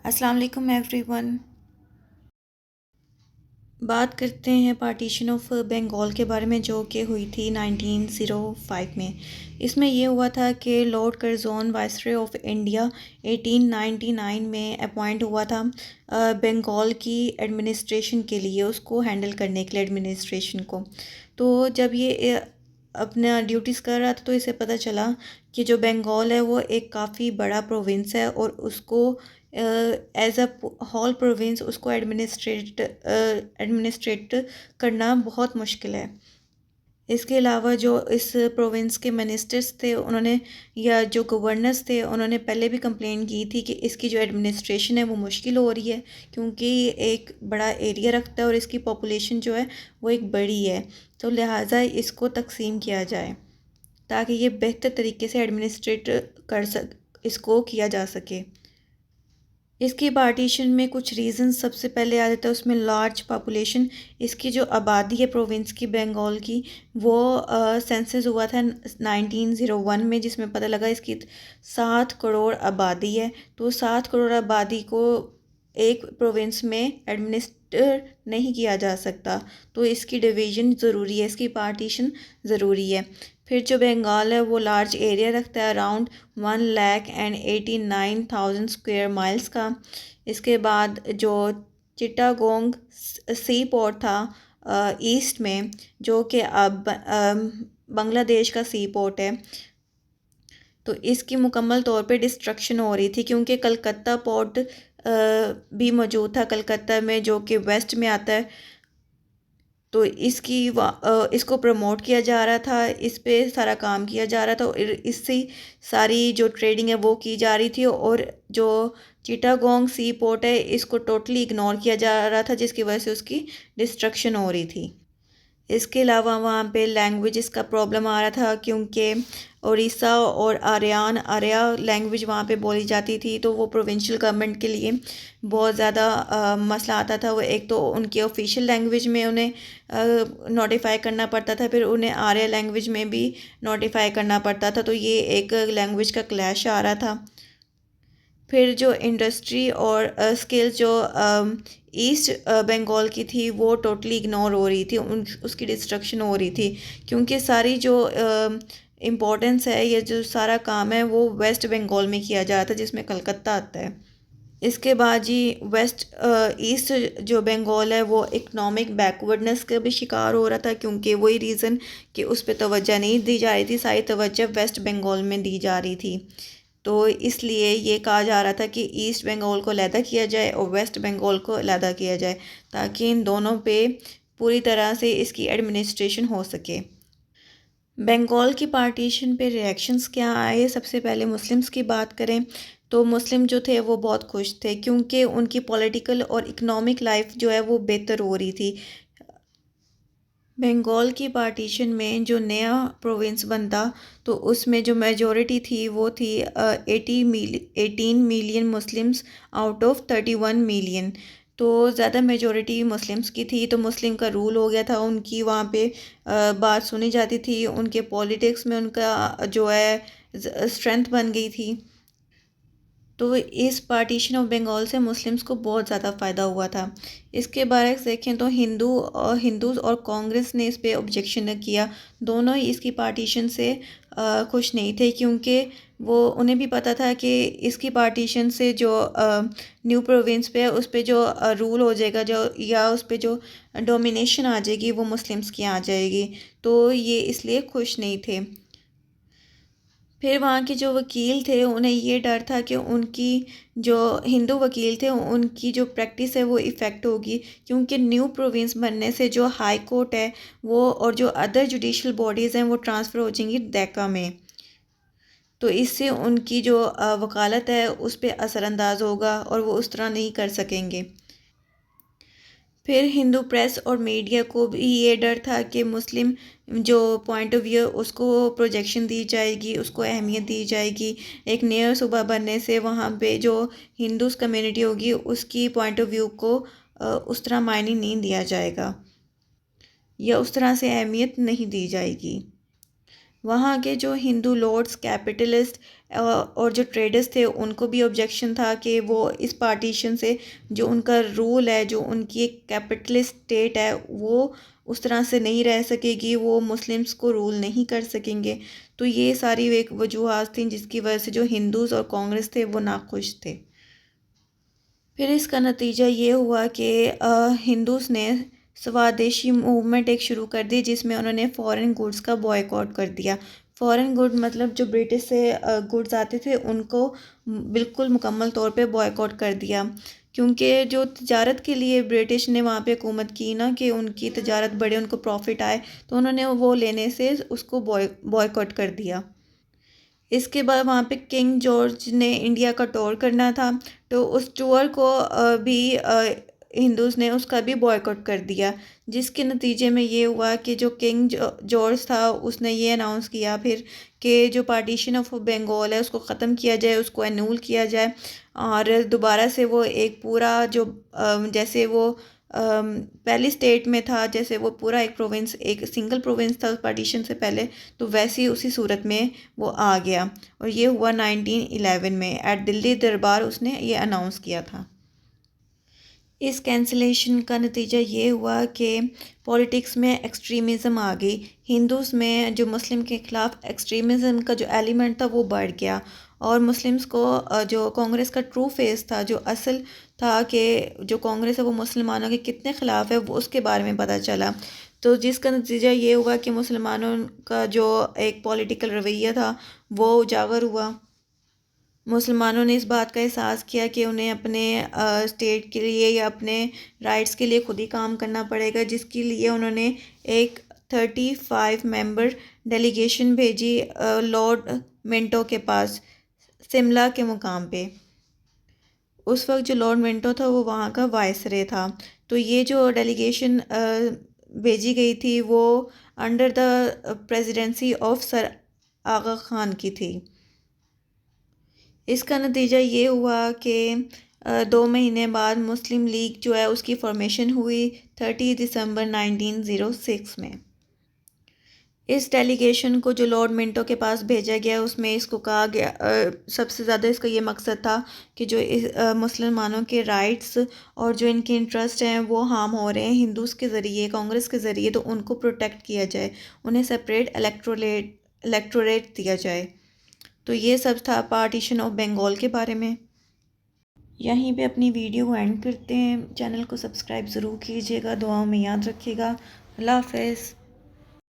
अस्सलाम वालेकुम एवरीवन। बात करते हैं पार्टीशन ऑफ बंगाल के बारे में जो कि हुई थी 1905 में। इसमें ये हुआ था कि लॉर्ड कर्जोन वाइसरॉय ऑफ इंडिया 1899 में अपॉइंट हुआ था बंगाल की एडमिनिस्ट्रेशन के लिए, उसको हैंडल करने के लिए एडमिनिस्ट्रेशन को। तो जब ये अपना ड्यूटीज़ कर रहा था तो इसे पता चला कि जो बंगाल है वो एक काफ़ी बड़ा प्रोविंस है और उसको एज अ होल प्रोविंस उसको एडमिनिस्ट्रेट करना बहुत मुश्किल है। इसके अलावा जो इस प्रोविंस के मिनिस्टर्स थे उन्होंने, या जो गवर्नर्स थे उन्होंने पहले भी कंप्लेन की थी कि इसकी जो एडमिनिस्ट्रेशन है वो मुश्किल हो रही है, क्योंकि ये एक बड़ा एरिया रखता है और इसकी पॉपुलेशन जो है वो एक बड़ी है। तो लिहाजा इसको तकसीम किया जाए ताकि ये बेहतर तरीके से एडमिनिस्ट्रेट कर सक इसको किया जा सके। इसकी पार्टीशन में कुछ रीज़न सबसे पहले आ जाता है उसमें लार्ज पॉपुलेशन। इसकी जो आबादी है प्रोविंस की बंगाल की, वो सेंसस हुआ था 1901 में, जिसमें पता लगा इसकी 7 करोड़ आबादी है। तो 7 करोड़ आबादी को एक प्रोविंस में एडमिनिस्टर नहीं किया जा सकता, तो इसकी डिवीज़न ज़रूरी है, इसकी पार्टीशन ज़रूरी है। फिर जो बंगाल है वो लार्ज एरिया रखता है, अराउंड 1,89,000 स्क्वायर माइल्स का। इसके बाद जो चिटागोंग सी पोर्ट था ईस्ट में, जो कि अब बांग्लादेश का सी पोर्ट है, तो इसकी मुकम्मल तौर पे डिस्ट्रक्शन हो रही थी, क्योंकि कलकत्ता पोर्ट भी मौजूद था कलकत्ता में, जो कि वेस्ट में आता है। तो इसको प्रमोट किया जा रहा था, इस पे सारा काम किया जा रहा था और इससे सारी जो ट्रेडिंग है वो की जा रही थी। और जो चिटागोंग सी पोर्ट है इसको टोटली इग्नोर किया जा रहा था, जिसकी वजह से उसकी डिस्ट्रक्शन हो रही थी। इसके अलावा वहाँ पे लैंग्वेजेस का प्रॉब्लम आ रहा था, क्योंकि उड़ीसा और आर्या लैंग्वेज वहाँ पे बोली जाती थी, तो वो प्रोविंशियल गवर्नमेंट के लिए बहुत ज़्यादा मसला आता था। वो एक तो उनकी ऑफिशियल लैंग्वेज में उन्हें नोटिफाई करना पड़ता था, फिर उन्हें आर्या लैंग्वेज में भी नोटिफाई करना पड़ता था, तो ये एक लैंग्वेज का क्लैश आ रहा था। फिर जो इंडस्ट्री और स्किल्स जो ईस्ट बंगाल की थी वो टोटली इग्नोर हो रही थी, उसकी डिस्ट्रक्शन हो रही थी, क्योंकि सारी जो इम्पोर्टेंस है, ये जो सारा काम है वो वेस्ट बंगाल में किया जाता है, जिसमें कलकत्ता आता है। इसके बाद जी वेस्ट ईस्ट जो बंगाल है वो इकोनॉमिक बैकवर्डनेस का भी शिकार हो रहा था, क्योंकि वही रीज़न कि उस पर तवज्जो नहीं दी जा रही थी, सारी तवज्जो वेस्ट बंगाल में दी जा रही थी। तो इसलिए ये कहा जा रहा था कि ईस्ट बंगाल को अलहदा किया जाए और वेस्ट बंगाल को अलहदा किया जाए, ताकि इन दोनों पे पूरी तरह से इसकी एडमिनिस्ट्रेशन हो सके। बंगाल की पार्टीशन पे रिएक्शंस क्या आए, सबसे पहले मुस्लिम्स की बात करें तो मुस्लिम जो थे वो बहुत खुश थे, क्योंकि उनकी पॉलिटिकल और इकोनॉमिक लाइफ जो है वो बेहतर हो रही थी। बंगाल की पार्टीशन में जो नया प्रोविंस बनता तो उसमें जो मेजॉरिटी थी वो थी 18 million Muslims out of 31 million. तो ज़्यादा मेजॉरिटी मुस्लिम्स की थी, तो मुस्लिम का रूल हो गया था, उनकी वहाँ पे बात सुनी जाती थी, उनके पॉलिटिक्स में उनका जो है स्ट्रेंथ बन गई थी। तो इस पार्टीशन ऑफ बंगाल से मुस्लिम्स को बहुत ज़्यादा फ़ायदा हुआ था। इसके बारे में देखें तो हिंदूज़ और कांग्रेस ने इस पे ऑब्जेक्शन किया। दोनों ही इसकी पार्टीशन से खुश नहीं थे, क्योंकि वो उन्हें भी पता था कि इसकी पार्टीशन से जो न्यू प्रोविंस पे उस पे जो रूल हो जाएगा, जो या उस पे जो डोमिनेशन आ जाएगी वो मुस्लिम्स की आ जाएगी, तो ये इसलिए खुश नहीं थे। फिर वहाँ के जो वकील थे उन्हें ये डर था कि उनकी जो हिंदू वकील थे उनकी जो प्रैक्टिस है वो इफ़ेक्ट होगी, क्योंकि न्यू प्रोविंस बनने से जो हाई कोर्ट है वो और जो अदर जुडिशल बॉडीज़ हैं वो ट्रांसफ़र हो जाएंगी डेका में। तो इससे उनकी जो वकालत है उस पर असरअंदाज होगा और वो उस तरह नहीं कर सकेंगे। फिर हिंदू प्रेस और मीडिया को भी ये डर था कि मुस्लिम जो पॉइंट ऑफ व्यू उसको प्रोजेक्शन दी जाएगी, उसको अहमियत दी जाएगी। एक नया सूबा बनने से वहाँ पे जो हिंदूज़ कम्युनिटी होगी उसकी पॉइंट ऑफ व्यू को उस तरह मायने नहीं दिया जाएगा या उस तरह से अहमियत नहीं दी जाएगी। वहाँ के जो हिंदू लॉर्ड्स, कैपिटलिस्ट और जो ट्रेडर्स थे, उनको भी ऑब्जेक्शन था कि वो इस पार्टीशन से जो उनका रूल है, जो उनकी एक कैपिटलिस्ट स्टेट है, वो उस तरह से नहीं रह सकेगी, वो मुस्लिम्स को रूल नहीं कर सकेंगे। तो ये सारी एक वजूहात थी जिसकी वजह से जो हिंदूज़ और कांग्रेस थे वो नाखुश थे। फिर इसका नतीजा ये हुआ कि हिंदूज़ ने स्वदेशी मूवमेंट एक शुरू कर दी, जिसमें उन्होंने फ़ॉरेन गुड्स का बॉयकॉट कर दिया। फ़ॉरेन गुड मतलब जो ब्रिटिश से गुड्स आते थे उनको बिल्कुल मुकम्मल तौर पे बॉयकॉट कर दिया, क्योंकि जो तजारत के लिए ब्रिटिश ने वहाँ पे हुकूमत की ना, कि उनकी तजारत बढ़े, उनको प्रॉफिट आए, तो उन्होंने वो लेने से उसको बॉयकॉट कर दिया। इसके बाद वहाँ पे किंग जॉर्ज ने इंडिया का टूर करना था, तो उस टूर को भी हिंदूज़ ने उसका भी बॉयकॉट कर दिया, जिसके नतीजे में ये हुआ कि जो किंग जॉर्ज था उसने ये अनाउंस किया फिर कि जो पार्टीशन ऑफ बंगाल है उसको ख़त्म किया जाए, उसको एनूल किया जाए, और दोबारा से वो एक पूरा जो जैसे वो पहली स्टेट में था, जैसे वो पूरा एक प्रोविंस, एक सिंगल प्रोविंस था पार्टीशन से पहले, तो वैसे ही उसी सूरत में वो आ गया। और ये हुआ 1911 में एट दिल्ली दरबार उसने ये अनाउंस किया था। इस कैंसिलेशन का नतीजा ये हुआ कि पॉलिटिक्स में एक्सट्रीमिज़म आ गई, हिंदूज़ में जो मुस्लिम के ख़िलाफ़ एक्सट्रीमिज़म का जो एलिमेंट था वो बढ़ गया, और मुस्लिम्स को जो कांग्रेस का ट्रू फेस था, जो असल था कि जो कांग्रेस है वो मुसलमानों के कितने ख़िलाफ़ है, वो उसके बारे में पता चला। तो जिसका नतीजा ये हुआ कि मुसलमानों का जो एक पॉलिटिकल रवैया था वो उजागर हुआ। मुसलमानों ने इस बात का एहसास किया कि उन्हें अपने स्टेट के लिए या अपने राइट्स के लिए खुद ही काम करना पड़ेगा, जिसके लिए उन्होंने एक 35 मेंबर डेलीगेशन भेजी लॉर्ड मिंटो के पास, शिमला के मुकाम पे। उस वक्त जो लॉर्ड मिंटो था वो वहाँ का वाइसरे था। तो ये जो डेलीगेशन भेजी गई थी वो under the presidency of sir Aga Khan की थी। इसका नतीजा ये हुआ कि 2 महीने बाद मुस्लिम लीग जो है उसकी फॉर्मेशन हुई 30 दिसंबर 1906 में। इस डेलीगेशन को जो लॉर्ड मिंटो के पास भेजा गया उसमें इसको कहा गया, सबसे ज़्यादा इसका ये मकसद था कि जो मुसलमानों के राइट्स और जो इनके इंटरेस्ट हैं वो हार्म हो रहे हैं हिंदूज़ के ज़रिए, कांग्रेस के ज़रिए, तो उनको प्रोटेक्ट किया जाए, उन्हें सेपरेट इलेक्टोरेट दिया जाए। तो ये सब था पार्टीशन ऑफ बंगाल के बारे में। यहीं पे अपनी वीडियो को एंड करते हैं। चैनल को सब्सक्राइब ज़रूर कीजिएगा, दुआओं में याद रखिएगा। अल्लाह हाफ़िज़।